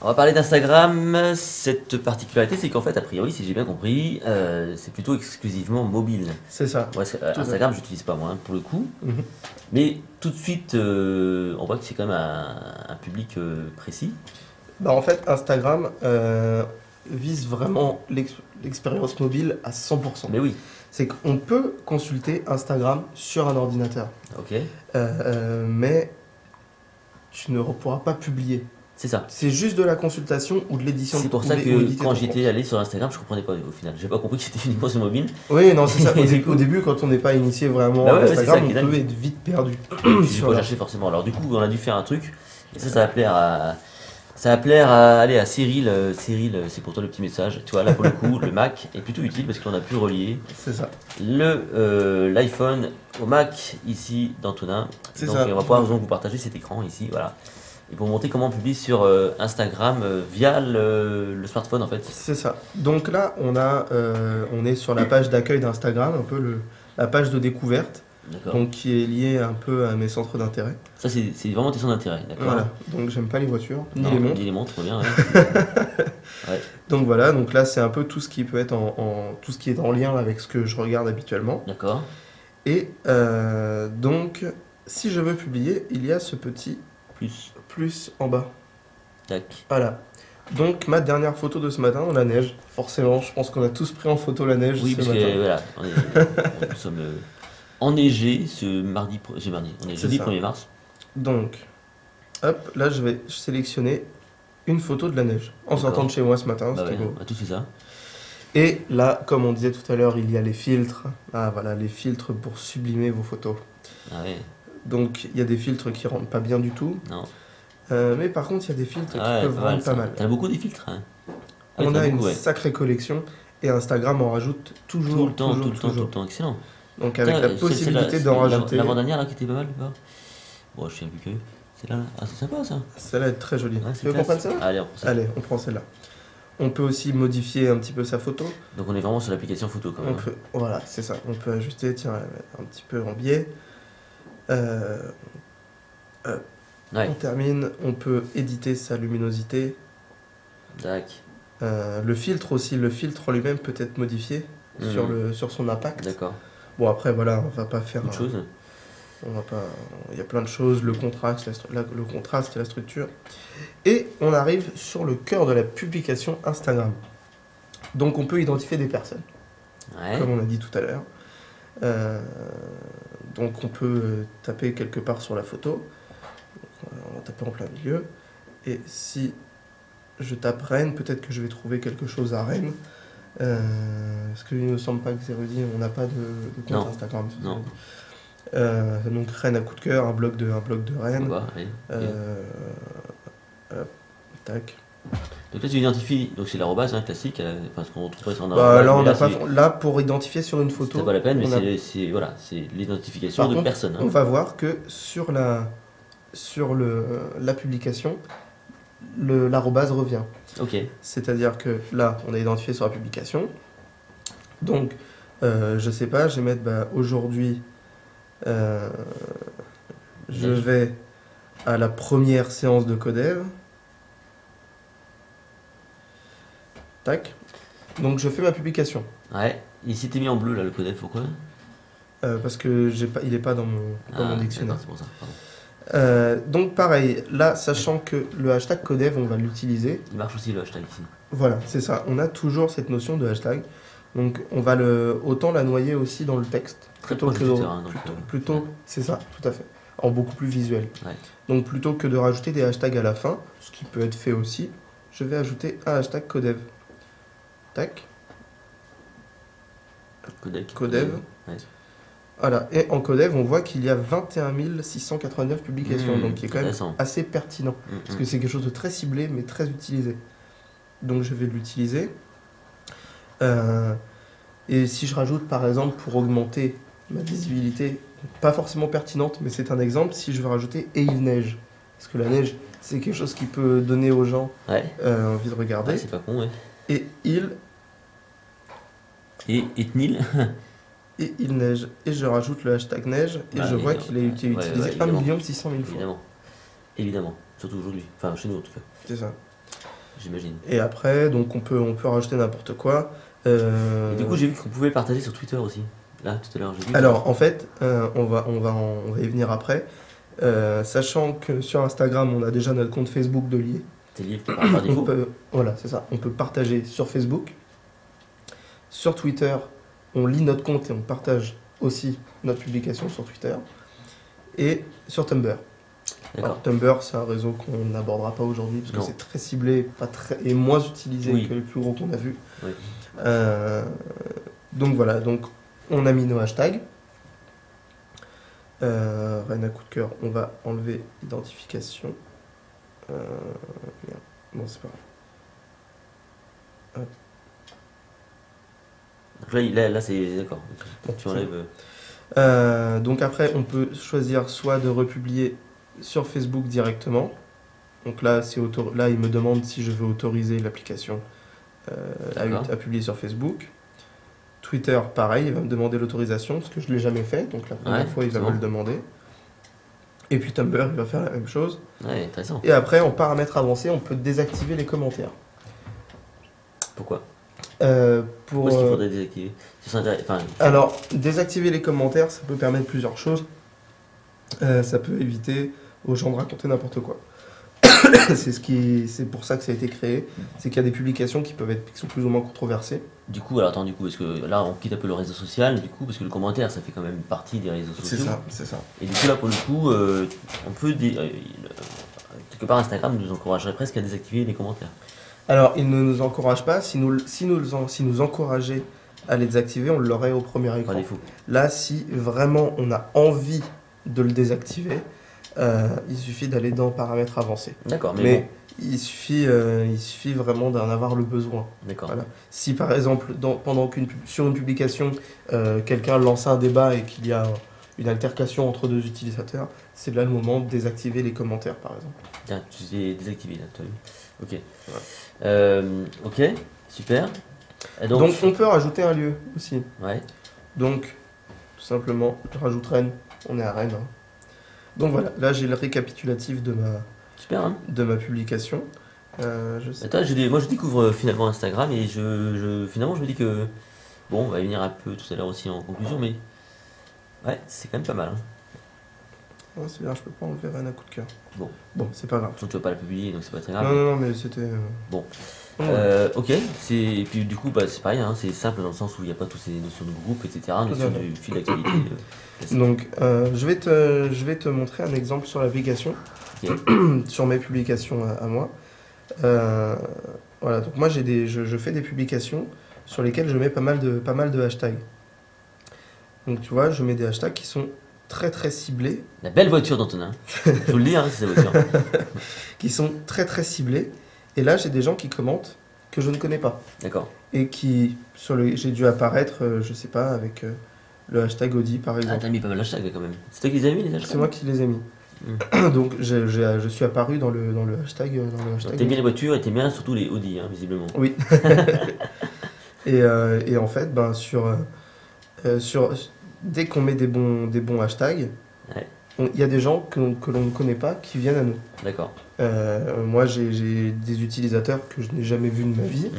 On va parler d'Instagram. Cette particularité, c'est qu'en fait, a priori, si j'ai bien compris, c'est plutôt exclusivement mobile. C'est ça. Ouais, Instagram, j'utilise pas moi, hein, pour le coup. Mhm. Mais tout de suite, on voit que c'est quand même un public précis. Bah, en fait, Instagram vise vraiment l'expérience mobile à 100%. Mais oui, C'est qu'on peut consulter Instagram sur un ordinateur, ok, mais tu ne pourras pas publier. c'est ça. C'est juste de la consultation ou de l'édition. C'est pour ou ça ou que éditer quand ton j'étais compte. allé sur Instagram, je comprenais pas au final. J'ai pas compris que c'était uniquement sur mobile. Oui, non, c'est ça. Et du coup- Au début, quand on n'est pas initié vraiment Bah à ouais, c'est Instagram, ça qui est on peut dingue. être vite perdu. J'ai sur pas la- cherché forcément. Alors du coup, on a dû faire un truc. Et ça va plaire à. Ça va plaire à, allez, à Cyril. Cyril, c'est pour toi le petit message. Tu vois, là pour le coup, le Mac est plutôt utile parce qu'on a pu relier C'est ça. l'iPhone au Mac ici d'Antonin. C'est Donc ça. on va pouvoir donc, vous partager cet écran ici, voilà. Et pour montrer comment on publie sur Instagram via le smartphone en fait. C'est ça. Donc là, on est sur la page d'accueil d'Instagram, un peu la page de découverte, D'accord. donc qui est liée un peu à mes centres d'intérêt. Ça c'est vraiment tes centres d'intérêt, d'accord. Voilà. Donc j'aime pas les voitures, ni Non, les montres. Ni les montres, bien. Ouais. Ouais. Donc voilà, donc là c'est un peu tout ce qui peut être tout ce qui est en lien avec ce que je regarde habituellement. D'accord. Et donc, si je veux publier, il y a ce petit plus en bas. Tac. Voilà. Donc ma dernière photo de ce matin dans la neige. Forcément, je pense qu'on a tous pris en photo la neige Oui, ce parce matin. que voilà, nous sommes enneigés ce mardi, on est C'est jeudi ça. 1er mars. Donc, hop, là je vais sélectionner une photo de la neige en D'accord. sortant de chez moi ce matin. Bah C'était ouais, beau. on a tous fait ça. Et là, comme on disait tout à l'heure, il y a les filtres. Ah voilà, les filtres pour sublimer vos photos. Ah ouais, Donc il y a des filtres qui rendent pas bien du tout. non. Mais par contre, il y a des filtres qui Ah ouais, peuvent rendre ça. pas mal. T'as beaucoup des filtres, hein. Ah, On t'as a une beaucoup, ouais. sacrée collection et Instagram en rajoute toujours. Tout le temps, toujours, tout le temps, tout toujours. le temps, excellent. Donc avec la Putain, possibilité c'est d'en rajouter. L'avant-dernière là qui était pas mal, ou pas. Bon, je sais plus que. C'est là. Ah, c'est sympa ça. Celle-là est très jolie. Ouais, Tu veux qu'on prenne celle-là? Allez, on prend ça. Allez, on prend celle-là. On peut aussi modifier un petit peu sa photo. Donc on est vraiment sur l'application photo quand même. On peut, voilà, c'est ça. On peut ajuster, tiens, la mettre un petit peu en biais. Ouais, On termine. On peut éditer sa luminosité. tac, Le filtre aussi, le filtre en lui-même peut être modifié sur son impact. d'accord. Bon après voilà, on va pas faire. Autre chose. On va pas. Il y a plein de choses, le contraste, le contraste et la structure. Et on arrive sur le cœur de la publication Instagram. Donc on peut identifier des personnes, Ouais. comme on a dit tout à l'heure. Donc on peut taper quelque part sur la photo. On va taper en plein milieu. Et si je tape Rennes, peut-être que je vais trouver quelque chose à Rennes. Parce qu'il ne me semble pas que Zérudi, on n'a pas de compte Non. Instagram. sur Non. Zérudi. Donc Rennes à coup de cœur, un blog de Rennes. Bah, allez. Hop, tac. Donc là tu identifies, donc c'est l'arrobase hein, classique, parce qu'on retrouve pas sur un Bah, là, mais on a c'est- pas, là, pour identifier sur une photo, c'est pas la peine, mais on a- c'est voilà, c'est l'identification Par de contre, personnes. hein. on va voir que sur la publication, l'arrobase revient. Ok. C'est-à-dire que là, on a identifié sur la publication. Donc, je sais pas, je vais mettre bah, aujourd'hui, je Neige. vais à la première séance de Codev. Tac. Donc, je fais ma publication. Ouais. Ici t'es mis en bleu là le codef, pourquoi? Parce que il n'est pas dans mon dictionnaire. d'accord, c'est pour ça. Pardon. Donc pareil, là, sachant que le hashtag Codev, on va l'utiliser. Il marche aussi le hashtag ici. Voilà, c'est ça. On a toujours cette notion de hashtag. Donc on va autant la noyer aussi dans le texte. Très proche du Twitter, hein, donc, plutôt, c'est ça, tout à fait. En beaucoup plus visuel. Ouais. Donc plutôt que de rajouter des hashtags à la fin, ce qui peut être fait aussi, je vais ajouter un hashtag Codev. Tac, Codec. Codev. Ouais. Voilà, et en Codev, on voit qu'il y a 21 689 publications, donc qui est quand même intéressant. assez pertinent. Parce que c'est quelque chose de très ciblé, mais très utilisé. Donc je vais l'utiliser. Et si je rajoute, par exemple, pour augmenter ma visibilité, pas forcément pertinente, mais c'est un exemple, si je veux rajouter « et il neige ». Parce que la neige, c'est quelque chose qui peut donner aux gens Ouais. envie de regarder. Ouais, c'est pas con, ouais. Et il Et Etnil. neige. Et je rajoute le hashtag neige, et Bah, je vois qu'il a évidemment. été Ouais, utilisé évidemment. 1 600 000 fois. Évidemment. Évidemment. Surtout aujourd'hui. Enfin, chez nous en tout cas. C'est ça. j'imagine. Et après, donc on peut rajouter n'importe quoi. Et du coup, j'ai vu qu'on pouvait le partager sur Twitter aussi. Là, tout à l'heure, j'ai vu. Alors, en fait, on va y venir après. Sachant que sur Instagram, on a déjà notre compte Facebook de lié. T'es lié par défaut. Voilà, c'est ça. On peut partager sur Facebook. Sur Twitter, on lit notre compte et on partage aussi notre publication sur Twitter. Et sur Tumblr. Alors, Tumblr, c'est un réseau qu'on n'abordera pas aujourd'hui parce que c'est très ciblé et moins utilisé que les plus gros qu'on a vus. Oui. Donc voilà, donc on a mis nos hashtags. Rien à coup de cœur, on va enlever l'identification. Bon, c'est pas grave. Donc là c'est d'accord. Bon, tu enlèves. Donc après, on peut choisir soit de republier sur Facebook directement. Donc là, là, il me demande si je veux autoriser l'application à publier sur Facebook. Twitter, pareil, il va me demander l'autorisation, parce que je ne l'ai jamais fait, donc la première fois, il va me le demander. Et puis Tumblr, il va faire la même chose. Ouais, intéressant. Et après, en paramètres avancés, on peut désactiver les commentaires. Pourquoi Pourquoi est-ce qu'il faudrait désactiver Alors, désactiver les commentaires, ça peut permettre plusieurs choses. Ça peut éviter aux gens de raconter n'importe quoi. C'est pour ça que ça a été créé. C'est qu'il y a des publications qui sont plus ou moins controversées. Du coup, alors attends, parce que là on quitte un peu le réseau social, du coup, parce que le commentaire ça fait quand même partie des réseaux sociaux. C'est ça. Et du coup, là pour le coup, on peut. Quelque part, Instagram nous encouragerait presque à désactiver les commentaires. Alors, il ne nous encourage pas. Si nous encourageait à les désactiver, on l'aurait au premier écran. Par défaut. Là, si vraiment on a envie de le désactiver, il suffit d'aller dans paramètres avancés. D'accord, mais bon. il suffit vraiment d'en avoir le besoin. D'accord. Voilà. Si par exemple, sur une publication, quelqu'un lance un débat et qu'il y a une altercation entre deux utilisateurs, c'est là le moment de désactiver les commentaires, par exemple. Tiens, tu les désactivé là, toi. Ok. Ouais. Ok, super. Et donc on peut rajouter un lieu aussi. Ouais. Donc, tout simplement, je rajoute Rennes. On est à Rennes. Hein. Donc voilà, là j'ai le récapitulatif de ma publication. Attends, moi je découvre finalement Instagram et finalement je me dis que bon, on va y venir un peu tout à l'heure aussi en conclusion, mais ouais, c'est quand même pas mal. Ouais, c'est bien, je peux pas enlever Rennes à coup de cœur. Bon, c'est pas grave. Tu vas pas la publier, donc c'est pas très grave. Non, mais c'était. Bon. Ok, et puis du coup, c'est pareil, hein, c'est simple dans le sens où il n'y a pas toutes ces notions de groupe, etc., notions du fil d'actualité. Donc, je vais te montrer un exemple sur l'application, sur mes publications à moi. Voilà, donc moi je fais des publications sur lesquelles je mets pas mal de hashtags. Donc tu vois, je mets des hashtags qui sont très très ciblés. La belle voiture d'Antonin. Je vous le dis, hein, c'est sa voiture. Qui sont très très ciblés. Et là, j'ai des gens qui commentent que je ne connais pas. D'accord. Et j'ai dû apparaître, je sais pas, avec le hashtag Audi par exemple. Ah, t'as mis pas mal d'hashtags quand même. C'est toi qui les as mis les hashtags? C'est moi qui les ai mis. Donc je suis apparu dans le hashtag. T'aimes bien les voitures et t'aimes bien surtout les Audi, hein, visiblement. Oui. et en fait, dès qu'on met des bons hashtags, il y a des gens que l'on ne connaît pas qui viennent à nous. D'accord. Moi, j'ai des utilisateurs que je n'ai jamais vus de ma vie,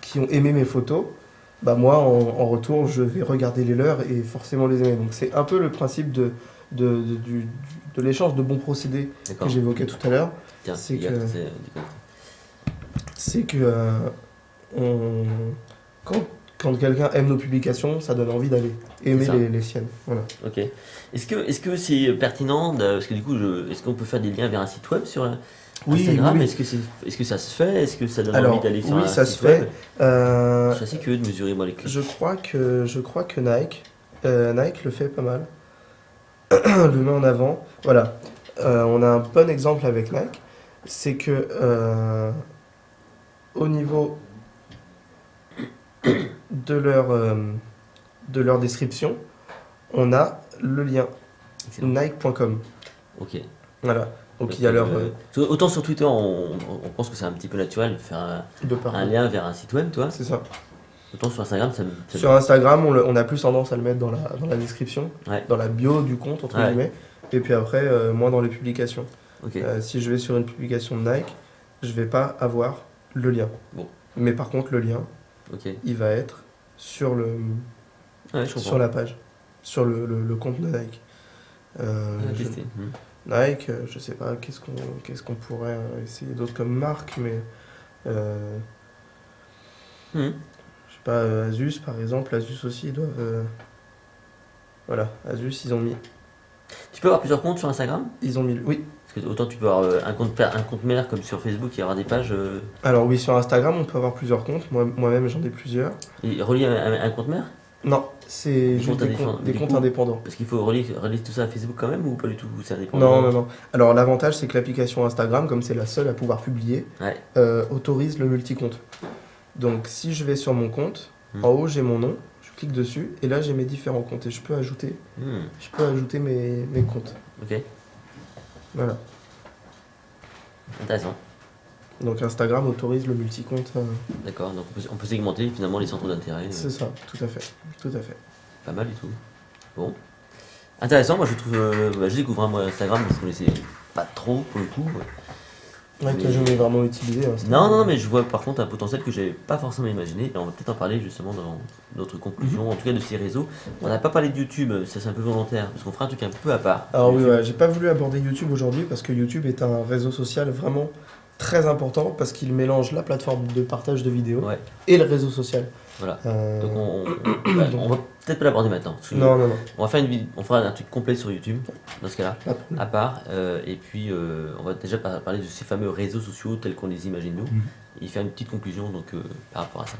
qui ont aimé mes photos. Moi, en retour, je vais regarder les leurs et forcément les aimer. Donc c'est un peu le principe de l'échange de bons procédés que j'évoquais tout à l'heure. C'est que quand quelqu'un aime nos publications, ça donne envie d'aller aimer les siennes. Voilà. Ok. Est-ce que c'est pertinent parce que du coup, est-ce qu'on peut faire des liens vers un site web sur Instagram? Oui. Est-ce que ça se fait? Est-ce que ça donne envie d'aller sur un site web? Oui, ça se fait. Je suis assez curieux de mesurer moi les clics. Je crois que Nike le fait pas mal. Le met en avant. Voilà. On a un bon exemple avec Nike. C'est que au niveau de leur description, on a le lien nike.com. Ok. Voilà. Donc il y a leur. Autant sur Twitter, on pense que c'est un petit peu naturel de faire un lien vers un site web, toi. C'est ça. Autant sur Instagram, sur Instagram, on a plus tendance à le mettre dans la description, dans la bio du compte, entre guillemets, et puis après, moins dans les publications. Okay. Si je vais sur une publication de Nike, je vais pas avoir le lien. Bon. Mais par contre, le lien, il va être sur, sur la page, sur le compte de Nike. Nike, je sais pas, qu'est-ce qu'on pourrait essayer d'autre comme marque, mais je sais pas, Asus par exemple, Asus aussi, ils doivent... voilà, Asus, ils ont mis... Tu peux avoir plusieurs comptes sur Instagram? Ils ont mis... Oui. Parce que autant tu peux avoir un compte mère comme sur Facebook et avoir des pages... Alors oui, sur Instagram, on peut avoir plusieurs comptes. Moi-même, j'en ai plusieurs. Et relié à un compte mère? Non, c'est juste des comptes indépendants. Parce qu'il faut relier tout ça à Facebook quand même ou pas du tout? C'est indépendant? Non. Alors l'avantage, c'est que l'application Instagram, comme c'est la seule à pouvoir publier, autorise le multi-compte. Donc si je vais sur mon compte, en haut j'ai mon nom, je clique dessus et là j'ai mes différents comptes et je peux ajouter, mes comptes. Ok. Voilà. Intéressant. Donc Instagram autorise le multi-compte. D'accord, donc on peut segmenter finalement les centres d'intérêt. C'est ça, tout à fait. Pas mal du tout. Bon. Intéressant, moi je trouve... je découvre moi Instagram parce que je connaissais pas trop pour le coup. Ouais, que je vais vraiment utiliser. Non, mais je vois par contre un potentiel que j'avais pas forcément imaginé. Et on va peut-être en parler justement dans notre conclusion, en tout cas de ces réseaux. On n'a pas parlé de YouTube, ça c'est un peu volontaire, parce qu'on fera un truc un peu à part. Alors oui, j'ai pas voulu aborder YouTube aujourd'hui parce que YouTube est un réseau social vraiment très important parce qu'il mélange la plateforme de partage de vidéos et le réseau social. Voilà. Donc on va peut-être pas l'aborder maintenant. Non. On va faire on fera un truc complet sur YouTube dans ce cas-là, à part. Et puis on va déjà parler de ces fameux réseaux sociaux tels qu'on les imagine nous, et faire une petite conclusion donc par rapport à ça.